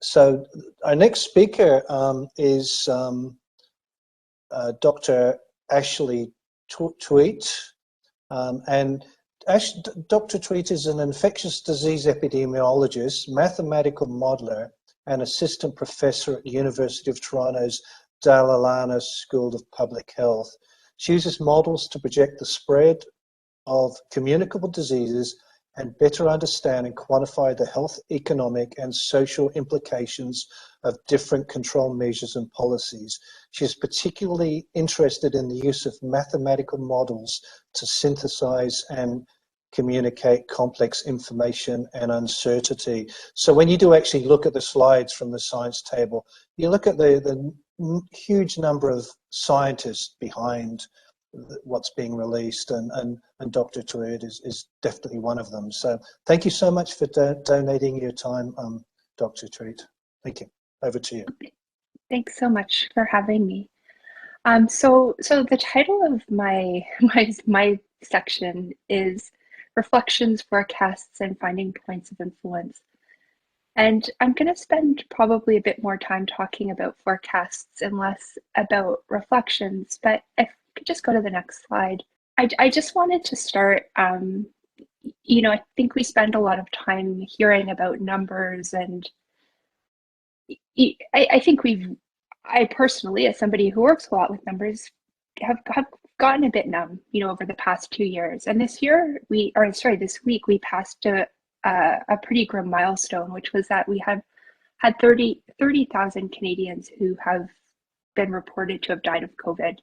So our next speaker is Dr. Ashleigh Tuite, and Dr. Tuite is an infectious disease epidemiologist, mathematical modeler, and assistant professor at the University of Toronto's Dalalana School of Public Health. She uses models to project the spread of communicable diseases and better understand and quantify the health, economic, and social implications of different control measures and policies. She is particularly interested in the use of mathematical models to synthesize and communicate complex information and uncertainty. So when you do actually look at the slides from the science table, you look at the huge number of scientists behind what's being released, and Dr. Tuite is definitely one of them. So thank you so much for donating your time, Dr. Tuite. Thank you. Over to you. Thanks so much for having me. So the title of my section is Reflections, Forecasts, and Finding Points of Influence. And I'm going to spend probably a bit more time talking about forecasts and less about reflections, but if we could just go to the next slide. I just wanted to start, you know, I think we spend a lot of time hearing about numbers, and I think I personally, as somebody who works a lot with numbers, have gotten a bit numb, you know, over the past 2 years. And this week we passed a pretty grim milestone, which was that we had 30,000 Canadians who have been reported to have died of COVID.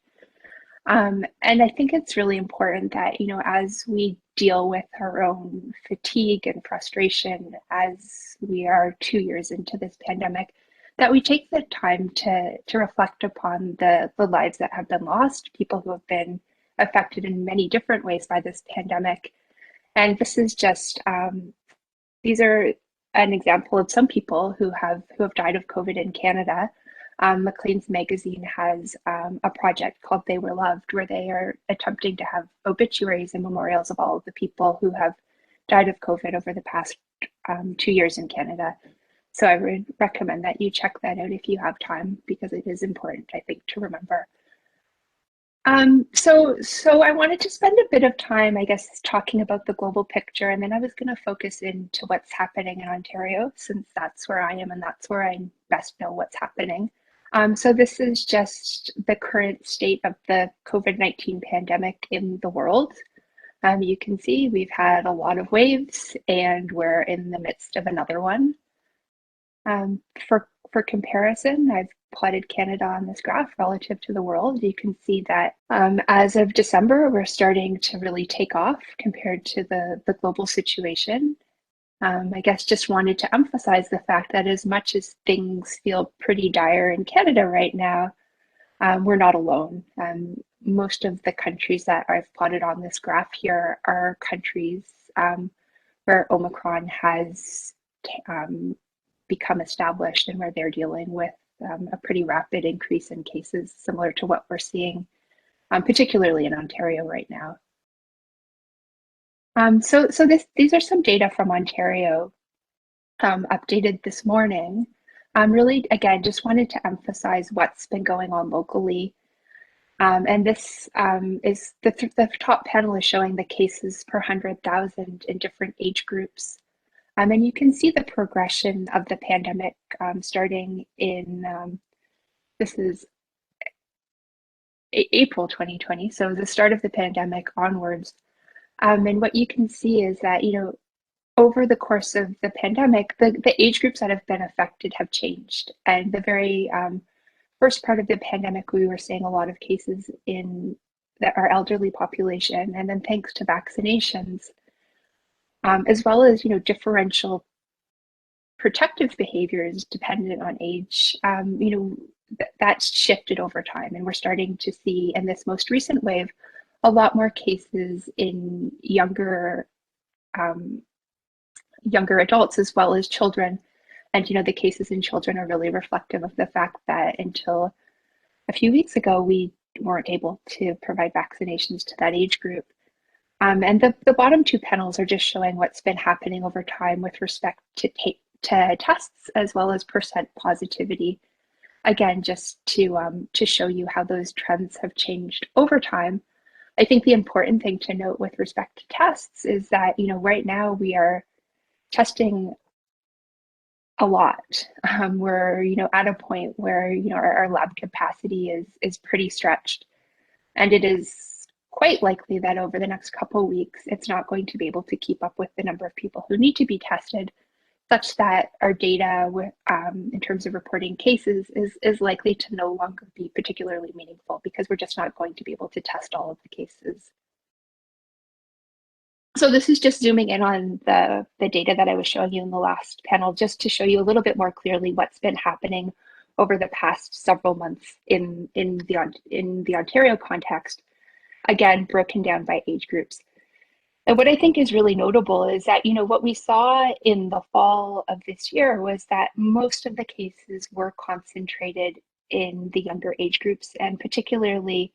And I think it's really important that, you know, as we deal with our own fatigue and frustration as we are 2 years into this pandemic, that we take the time to reflect upon the lives that have been lost, people who have been affected in many different ways by this pandemic. And this is just, these are an example of some people who have died of COVID in Canada. Maclean's magazine has a project called They Were Loved, where they are attempting to have obituaries and memorials of all of the people who have died of COVID over the past 2 years in Canada. So I would recommend that you check that out if you have time, because it is important, I think, to remember. So I wanted to spend a bit of time, I guess, talking about the global picture, and then I was going to focus into what's happening in Ontario, since that's where I am and that's where I best know what's happening. So this is just the current state of the COVID-19 pandemic in the world. You can see we've had a lot of waves, and we're in the midst of another one. For comparison, I've plotted Canada on this graph relative to the world. You can see that as of December, we're starting to really take off compared to the global situation. I guess just wanted to emphasize the fact that as much as things feel pretty dire in Canada right now, we're not alone. Most of the countries that I've plotted on this graph here are countries where Omicron has become established and where they're dealing with a pretty rapid increase in cases, similar to what we're seeing, particularly in Ontario right now. So these are some data from Ontario updated this morning. Really, again, just wanted to emphasize what's been going on locally. And this is the top panel is showing the cases per 100,000 in different age groups. And you can see the progression of the pandemic starting in, this is April 2020, so the start of the pandemic onwards. And what you can see is that, you know, over the course of the pandemic, the age groups that have been affected have changed. And the very first part of the pandemic, we were seeing a lot of cases in our elderly population. And then thanks to vaccinations, as well as, you know, differential protective behaviors dependent on age, you know, that's shifted over time. And we're starting to see in this most recent wave, a lot more cases in younger adults as well as children. And, you know, the cases in children are really reflective of the fact that until a few weeks ago, we weren't able to provide vaccinations to that age group. And the bottom two panels are just showing what's been happening over time with respect to to tests as well as percent positivity. Again, just to show you how those trends have changed over time. I think the important thing to note with respect to tests is that, right now we are testing a lot. We're, at a point where, our lab capacity is pretty stretched. And it is quite likely that over the next couple of weeks, it's not going to be able to keep up with the number of people who need to be tested, such that our data in terms of reporting cases is likely to no longer be particularly meaningful, because we're just not going to be able to test all of the cases. So this is just zooming in on the data that I was showing you in the last panel, just to show you a little bit more clearly what's been happening over the past several months in the Ontario context, again, broken down by age groups. And what I think is really notable is that, what we saw in the fall of this year was that most of the cases were concentrated in the younger age groups, and particularly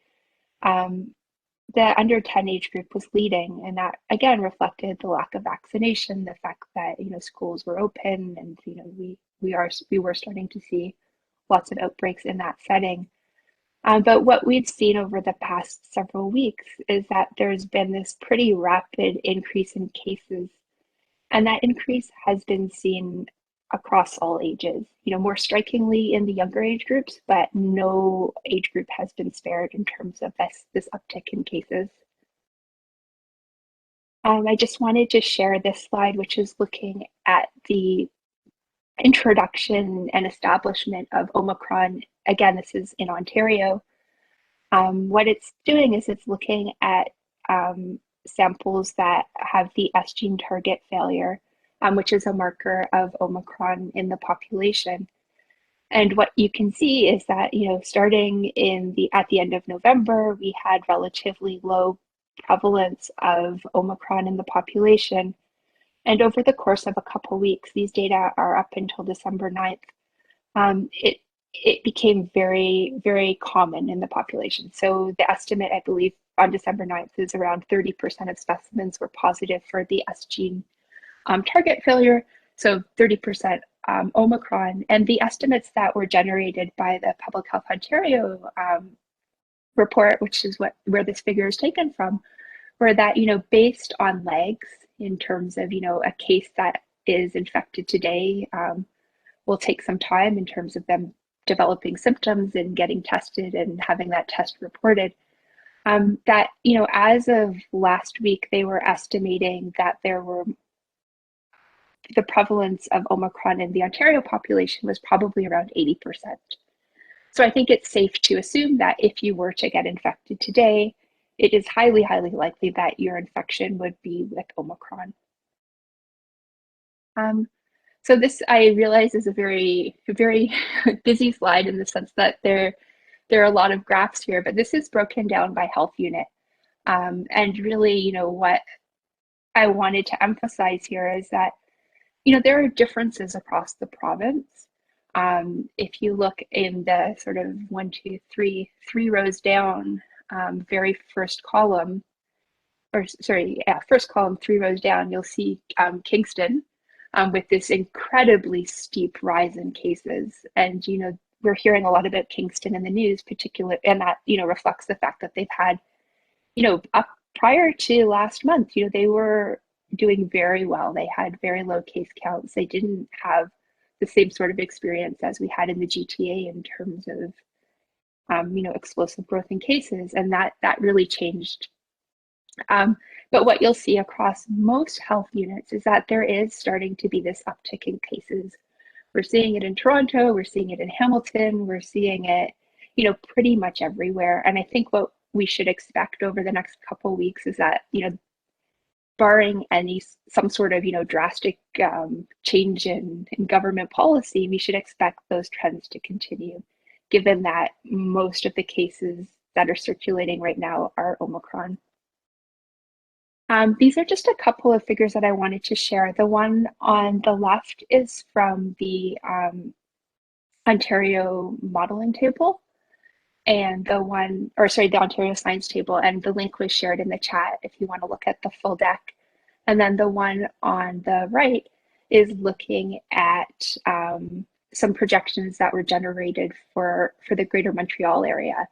the under 10 age group was leading. And that, again, reflected the lack of vaccination, the fact that, schools were open, and, we were starting to see lots of outbreaks in that setting. But what we've seen over the past several weeks is that there's been this pretty rapid increase in cases. And that increase has been seen across all ages, more strikingly in the younger age groups, but no age group has been spared in terms of this uptick in cases. I just wanted to share this slide, which is looking at the introduction and establishment of Omicron. Again, this is in Ontario. What it's doing is it's looking at samples that have the S gene target failure, which is a marker of Omicron in the population. And what you can see is that, starting at the end of November, we had relatively low prevalence of Omicron in the population. And over the course of a couple of weeks, these data are up until December 9th, it became very, very common in the population. So the estimate, I believe, on December 9th is around 30% of specimens were positive for the S gene target failure, so 30% Omicron. And the estimates that were generated by the Public Health Ontario report, which is where this figure is taken from, were that, based on lags in terms of, a case that is infected today will take some time in terms of them developing symptoms and getting tested and having that test reported. That, as of last week, they were estimating that the prevalence of Omicron in the Ontario population was probably around 80%. So I think it's safe to assume that if you were to get infected today, it is highly, highly likely that your infection would be with Omicron. So this, I realize, is a very, very busy slide in the sense that there are a lot of graphs here, but this is broken down by health unit. And really, what I wanted to emphasize here is that, there are differences across the province. If you look in the sort of 1, 2, 3 rows down, very first column, first column, 3 rows down, you'll see Kingston with this incredibly steep rise in cases. And, we're hearing a lot about Kingston in the news, particularly, and that, reflects the fact that they've had, up prior to last month, they were doing very well. They had very low case counts. They didn't have the same sort of experience as we had in the GTA in terms of, explosive growth in cases, and that really changed. But what you'll see across most health units is that there is starting to be this uptick in cases. We're seeing it in Toronto, we're seeing it in Hamilton, we're seeing it, pretty much everywhere. And I think what we should expect over the next couple of weeks is that, barring some sort of, drastic change in government policy, we should expect those trends to continue, given that most of the cases that are circulating right now are Omicron. These are just a couple of figures that I wanted to share. The one on the left is from the Ontario modeling table, and the Ontario science table, and the link was shared in the chat if you want to look at the full deck. And then the one on the right is looking at some projections that were generated for the Greater Montreal area.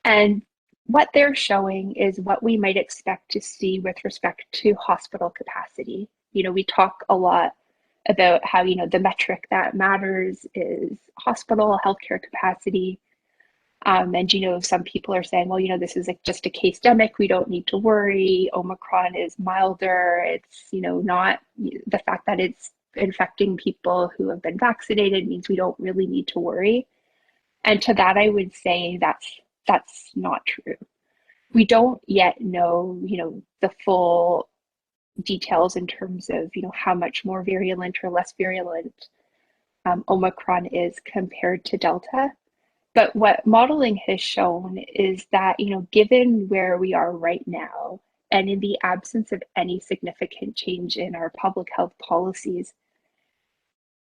And what they're showing is what we might expect to see with respect to hospital capacity. We talk a lot about how, the metric that matters is hospital healthcare capacity. And, some people are saying, well, this is just a case-demic. We don't need to worry. Omicron is milder. It's, not the fact that it's infecting people who have been vaccinated means we don't really need to worry. And to that, I would say that's not true. We don't yet know, the full details in terms of, how much more virulent or less virulent Omicron is compared to Delta. But what modeling has shown is that, given where we are right now, and in the absence of any significant change in our public health policies,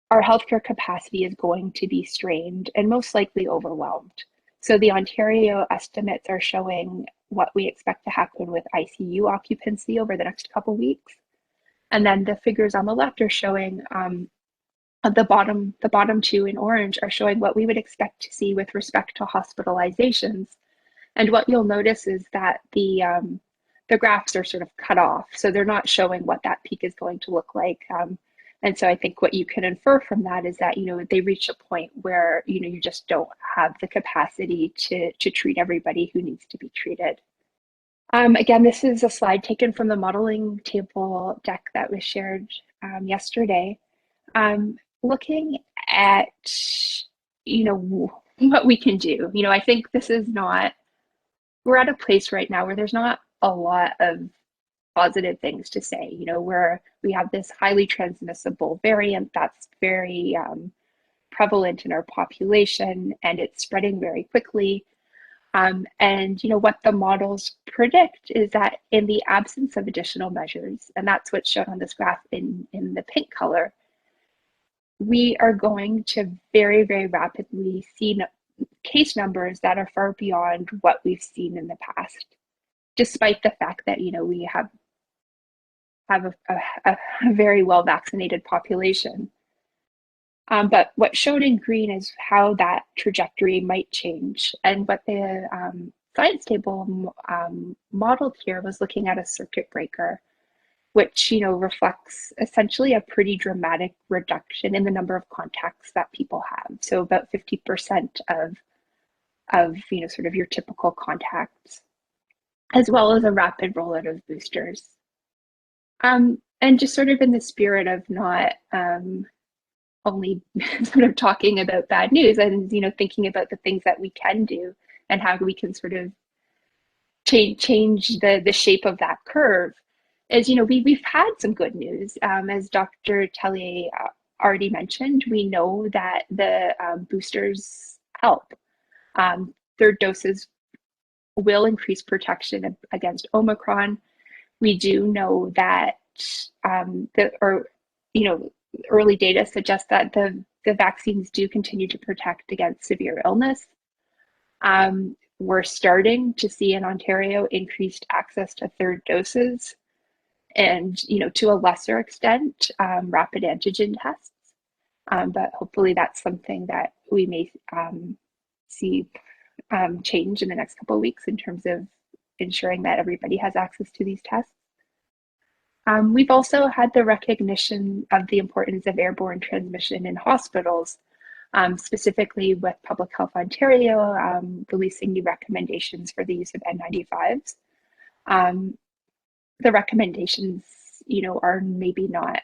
our healthcare capacity is going to be strained and most likely overwhelmed. So the Ontario estimates are showing what we expect to happen with ICU occupancy over the next couple of weeks. And then the figures on the left are showing the bottom two in orange are showing what we would expect to see with respect to hospitalizations. And what you'll notice is that the graphs are sort of cut off. So they're not showing what that peak is going to look like. And so I think what you can infer from that is that, they reach a point where, you just don't have the capacity to treat everybody who needs to be treated. Again, this is a slide taken from the modeling table deck that was shared yesterday. Looking at, what we can do. I think this is not, we're at a place right now where there's not a lot of positive things to say, where we have this highly transmissible variant that's very prevalent in our population, and it's spreading very quickly. And what the models predict is that in the absence of additional measures, and that's what's shown on this graph in the pink color, we are going to very, very rapidly see case numbers that are far beyond what we've seen in the past, despite the fact that, we have a very well vaccinated population. But what's shown in green is how that trajectory might change. And what the science table modeled here was looking at a circuit breaker, which reflects essentially a pretty dramatic reduction in the number of contacts that people have. So about 50% of sort of your typical contacts, as well as a rapid rollout of boosters. And just sort of in the spirit of not only sort of talking about bad news and thinking about the things that we can do and how we can sort of change the shape of that curve, is we've had some good news. As Dr. Tellier already mentioned, we know that the boosters help. Third doses will increase protection against Omicron. We do know that early data suggests that the vaccines do continue to protect against severe illness. We're starting to see in Ontario increased access to third doses, and to a lesser extent, rapid antigen tests. But hopefully that's something that we may see change in the next couple of weeks in terms of ensuring that everybody has access to these tests. We've also had the recognition of the importance of airborne transmission in hospitals, specifically with Public Health Ontario releasing new recommendations for the use of N95s. The recommendations, are maybe not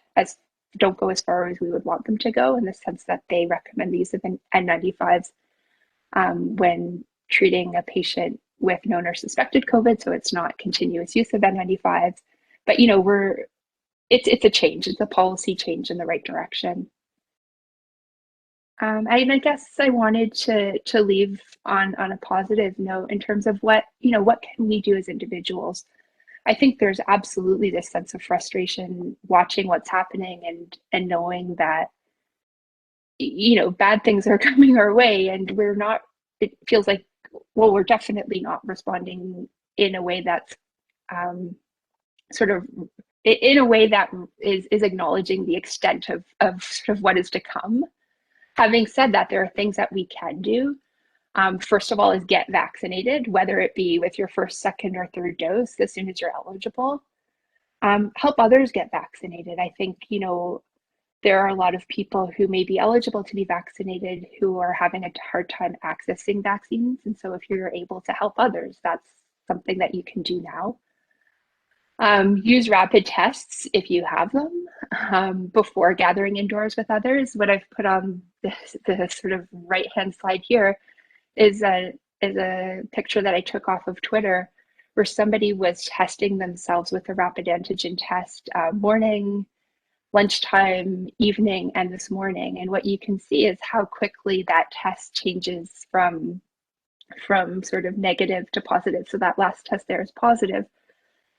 don't go as far as we would want them to go, in the sense that they recommend the use of N95s when treating a patient with known or suspected COVID, so it's not continuous use of N95s. But it's a change. It's a policy change in the right direction. I guess I wanted to leave on a positive note in terms of what can we do as individuals. I think there's absolutely this sense of frustration watching what's happening and knowing that bad things are coming our way, and it feels like, well, we're definitely not responding in a way that's sort of in a way that is acknowledging the extent of sort of what is to come. Having said that, there are things that we can do. First of all is get vaccinated, whether it be with your first, second, or third dose as soon as you're eligible. Help others get vaccinated. I think, there are a lot of people who may be eligible to be vaccinated who are having a hard time accessing vaccines. And so if you're able to help others, that's something that you can do now. Use rapid tests if you have them before gathering indoors with others. What I've put on the sort of right-hand slide here is a picture that I took off of Twitter where somebody was testing themselves with a rapid antigen test morning, lunchtime, evening, and this morning. And what you can see is how quickly that test changes from sort of negative to positive. So that last test there is positive.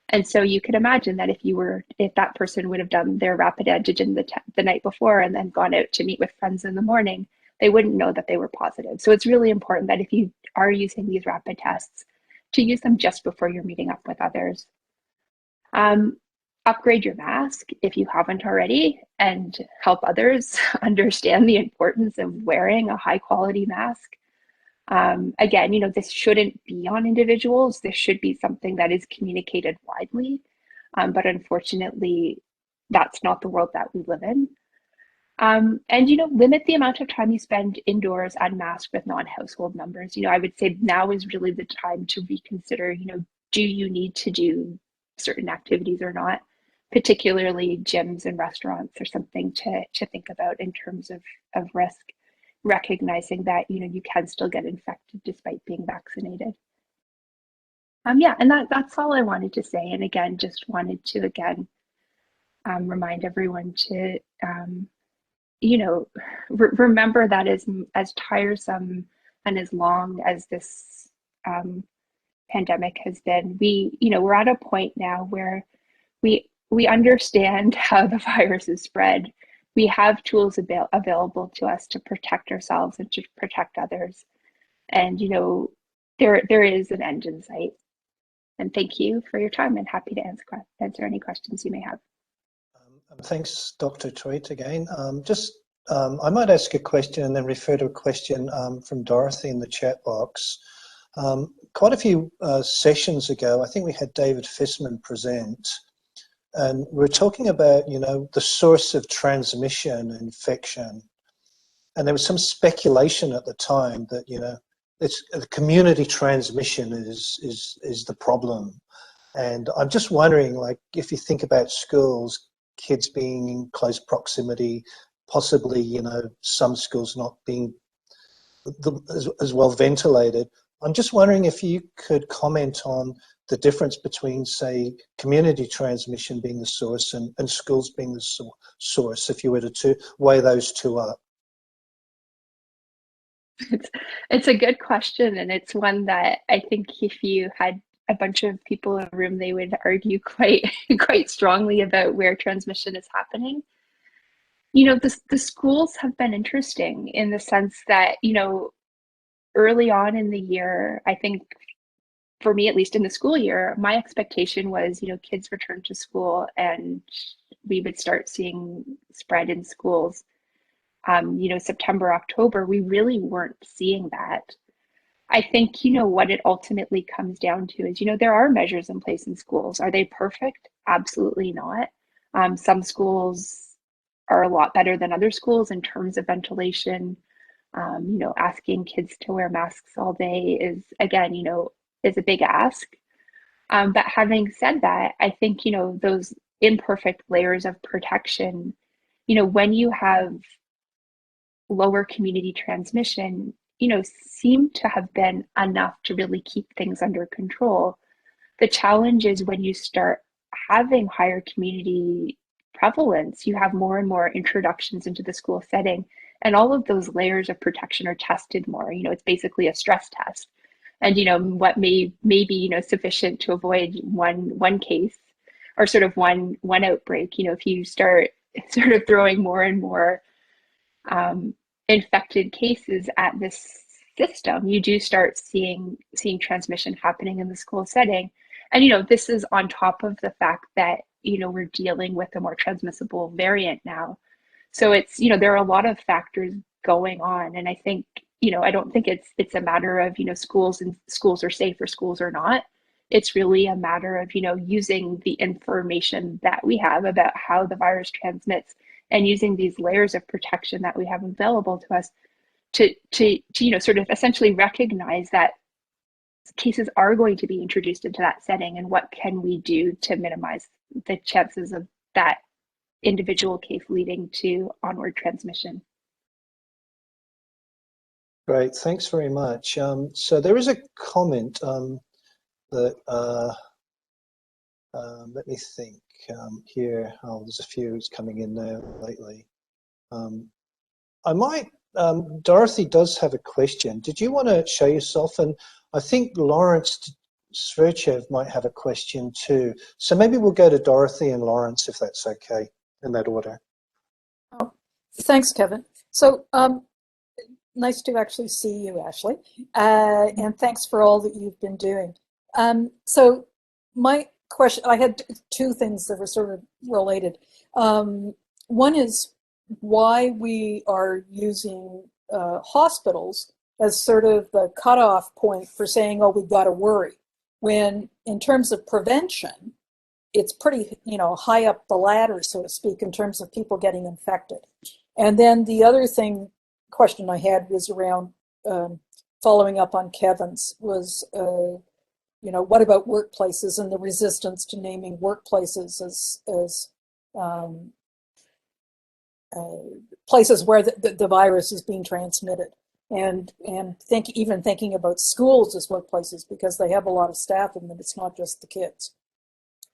And so you could imagine that if that person would have done their rapid antigen the night before and then gone out to meet with friends in the morning, they wouldn't know that they were positive. So it's really important that if you are using these rapid tests, to use them just before you're meeting up with others. Upgrade your mask if you haven't already, and help others understand the importance of wearing a high quality mask. Again, this shouldn't be on individuals. This should be something that is communicated widely. But unfortunately, that's not the world that we live in. And, limit the amount of time you spend indoors unmasked with non-household members. I would say now is really the time to reconsider, do you need to do certain activities or not? Particularly gyms and restaurants are something to think about in terms of risk, recognizing that, you can still get infected despite being vaccinated. Yeah, and that's all I wanted to say. And again, just wanted to, remind everyone to, remember that as tiresome and as long as this pandemic has been, we're at a point now where we understand how the virus is spread. We have tools available to us to protect ourselves and to protect others. And, there is an end in sight. And thank you for your time, and happy to answer any questions you may have. Thanks, Dr. Tuite, again. I might ask a question and then refer to a question from Dorothy in the chat box. Quite a few sessions ago, I think we had David Fissman present, and we're talking about, the source of transmission, infection. And there was some speculation at the time that, it's the community transmission is the problem. And I'm just wondering, if you think about schools, kids being in close proximity, possibly, some schools not being as well ventilated. I'm just wondering if you could comment on the difference between, say, community transmission being the source and schools being the source, if you were to weigh those two up. It's a good question, and it's one that I think if you had a bunch of people in a room, they would argue quite strongly about where transmission is happening. The schools have been interesting in the sense that, early on in the year, I think for me, at least in the school year, my expectation was, kids return to school and we would start seeing spread in schools. September, October, we really weren't seeing that. I think, what it ultimately comes down to is, there are measures in place in schools. Are they perfect? Absolutely not. Some schools are a lot better than other schools in terms of ventilation. Asking kids to wear masks all day is, again, is a big ask. But having said that, I think, those imperfect layers of protection, when you have lower community transmission, seem to have been enough to really keep things under control. The challenge is when you start having higher community prevalence, you have more and more introductions into the school setting, and all of those layers of protection are tested more. It's basically a stress test. And what may be sufficient to avoid one case or sort of one outbreak. If you start sort of throwing more and more infected cases at this system, you do start seeing transmission happening in the school setting. And this is on top of the fact that we're dealing with a more transmissible variant now. So it's, there are a lot of factors going on. And I think, I don't think it's a matter of, schools are safe or schools are not. It's really a matter of, using the information that we have about how the virus transmits and using these layers of protection that we have available to us to sort of essentially recognize that cases are going to be introduced into that setting, and what can we do to minimize the chances of that individual case leading to onward transmission. Great, thanks very much. So there is a comment that, let me think here. Oh, there's a few coming in now lately. I might, Dorothy does have a question. Did you want to show yourself? And I think Lawrence Sverchev might have a question too. So maybe we'll go to Dorothy and Lawrence, if that's okay, in that order. Oh, thanks, Kevin. So nice to actually see you, Ashleigh, and thanks for all that you've been doing. So my question, I had two things that were sort of related. One is why we are using hospitals as sort of the cutoff point for saying, oh, we've got to worry, when in terms of prevention, it's pretty, high up the ladder, so to speak, in terms of people getting infected. And then the other question I had was around following up on Kevin's was, what about workplaces and the resistance to naming workplaces as places where the virus is being transmitted, and even thinking about schools as workplaces, because they have a lot of staff in them. It's not just the kids.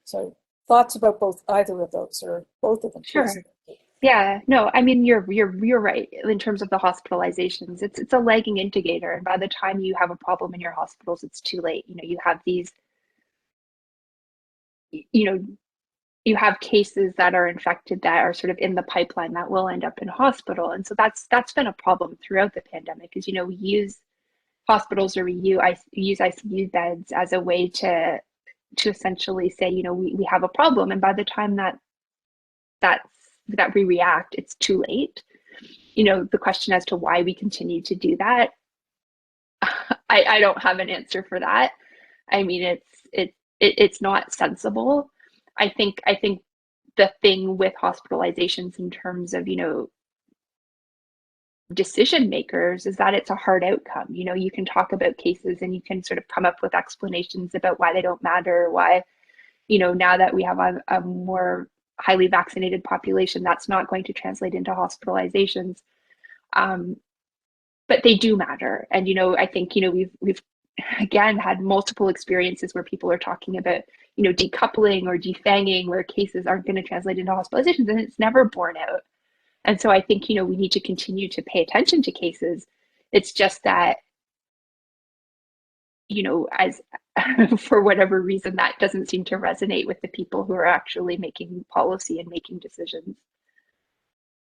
So thoughts about either of those, or both of them? Sure. Yeah, no, I mean, you're right in terms of the hospitalizations. It's a lagging indicator, and by the time you have a problem in your hospitals, it's too late. You have these, you have cases that are infected that are sort of in the pipeline that will end up in hospital. And so that's been a problem throughout the pandemic, is, we use hospitals, or we use ICU beds as a way to essentially say, we have a problem. And by the time that we react, it's too late. The question as to why we continue to do that, I don't have an answer for that. I mean, it's not sensible. I think the thing with hospitalizations in terms of, decision makers is that it's a hard outcome. You can talk about cases and you can sort of come up with explanations about why they don't matter, why, now that we have a more highly vaccinated population, that's not going to translate into hospitalizations. But they do matter. And, I think, we've again had multiple experiences where people are talking about, decoupling or defanging, where cases aren't going to translate into hospitalizations, and it's never borne out. And so I think, we need to continue to pay attention to cases. It's just that, as for whatever reason, that doesn't seem to resonate with the people who are actually making policy and making decisions.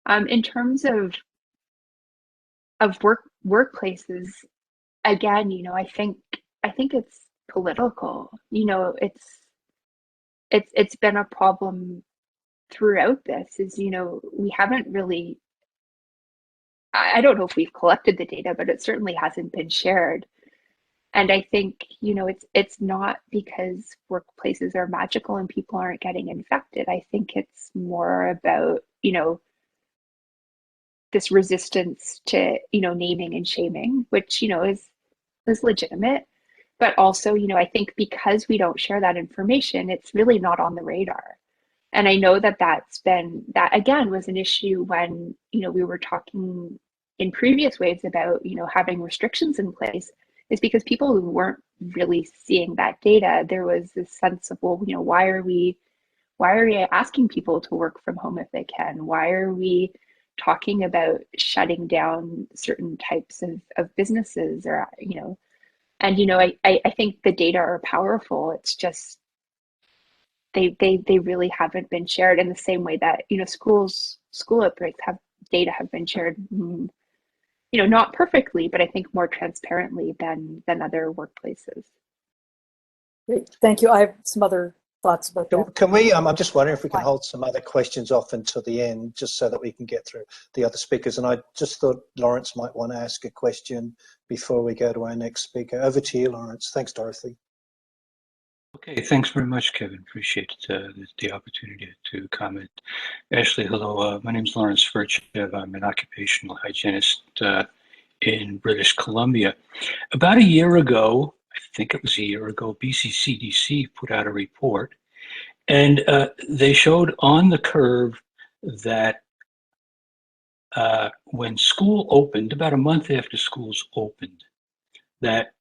In terms of workplaces, again, I think it's political. It's been a problem throughout this, is, we haven't really, I don't know if we've collected the data, but it certainly hasn't been shared. And I think, it's not because workplaces are magical and people aren't getting infected. I think it's more about, this resistance to, naming and shaming, which, is legitimate. But also, I think because we don't share that information, it's really not on the radar. And I know that that again was an issue when, we were talking in previous waves about, having restrictions in place, is because people who weren't really seeing that data, there was this sense of, well, why are we asking people to work from home if they can? Why are we talking about shutting down certain types of businesses, or, and, I think the data are powerful. It's just, they really haven't been shared in the same way that, school outbreaks have been shared, not perfectly, but I think more transparently than other workplaces. Great, thank you. I have some other thoughts about that. Can we, I'm just wondering if we can Fine. hold some other questions off until the end, just so that we can get through the other speakers. And I just thought Lawrence might want to ask a question before we go to our next speaker. Over to you, Lawrence. Thanks, Dorothy. Okay, thanks very much, Kevin. Appreciate the opportunity to comment. Ashleigh, hello. My name is Lawrence Furchev. I'm an occupational hygienist in British Columbia. About a year ago, I think it was a year ago, BC CDC put out a report, and they showed on the curve that when school opened, about a month after schools opened, that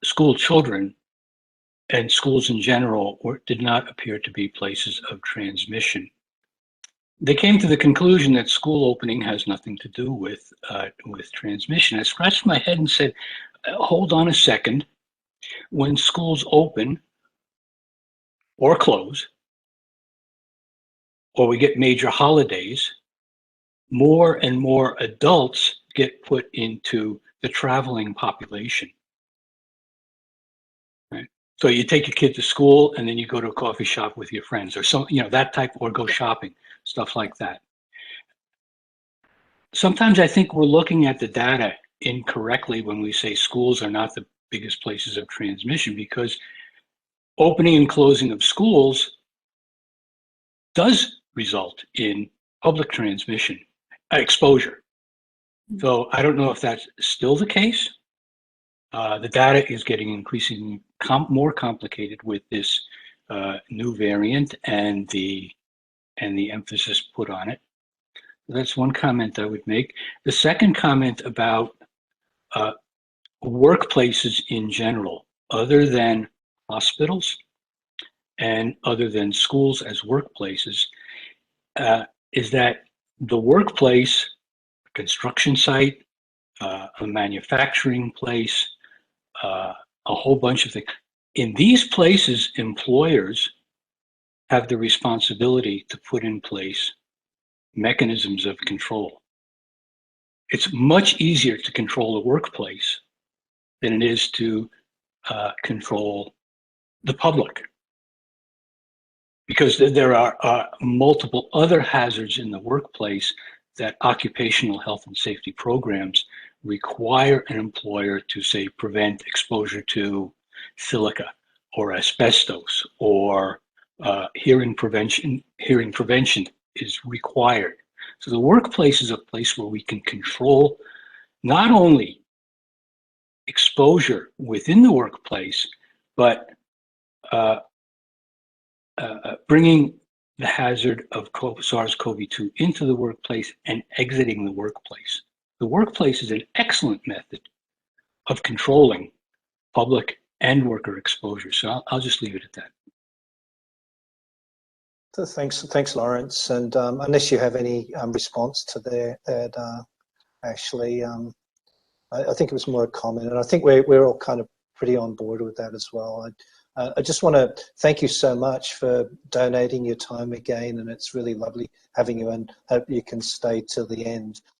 school children and schools in general did not appear to be places of transmission. They came to the conclusion that school opening has nothing to do with transmission. I scratched my head and said, hold on a second. When schools open or close, or we get major holidays, more and more adults get put into the traveling population. So you take your kid to school and then you go to a coffee shop with your friends or some, that type, or go shopping, stuff like that. Sometimes I think we're looking at the data incorrectly when we say schools are not the biggest places of transmission, because opening and closing of schools does result in public transmission, exposure. So I don't know if that's still the case. The data is getting increasingly more complicated with this new variant and the emphasis put on it. That's one comment I would make. The second comment about workplaces in general, other than hospitals and other than schools as workplaces, is that the workplace, construction site, a manufacturing place, a whole bunch of things. In these places, employers have the responsibility to put in place mechanisms of control. It's much easier to control a workplace than it is to control the public, because there are multiple other hazards in the workplace that occupational health and safety programs require an employer to, say, prevent exposure to silica or asbestos, or hearing prevention is required. So the workplace is a place where we can control not only exposure within the workplace, but bringing the hazard of SARS-CoV-2 into the workplace and exiting the workplace. The workplace is an excellent method of controlling public and worker exposure. So I'll just leave it at that. So thanks, Lawrence. And unless you have any response to that, Ashleigh, I think it was more a comment, and I think we're all kind of pretty on board with that as well. I just want to thank you so much for donating your time again, and it's really lovely having you, and hope you can stay till the end.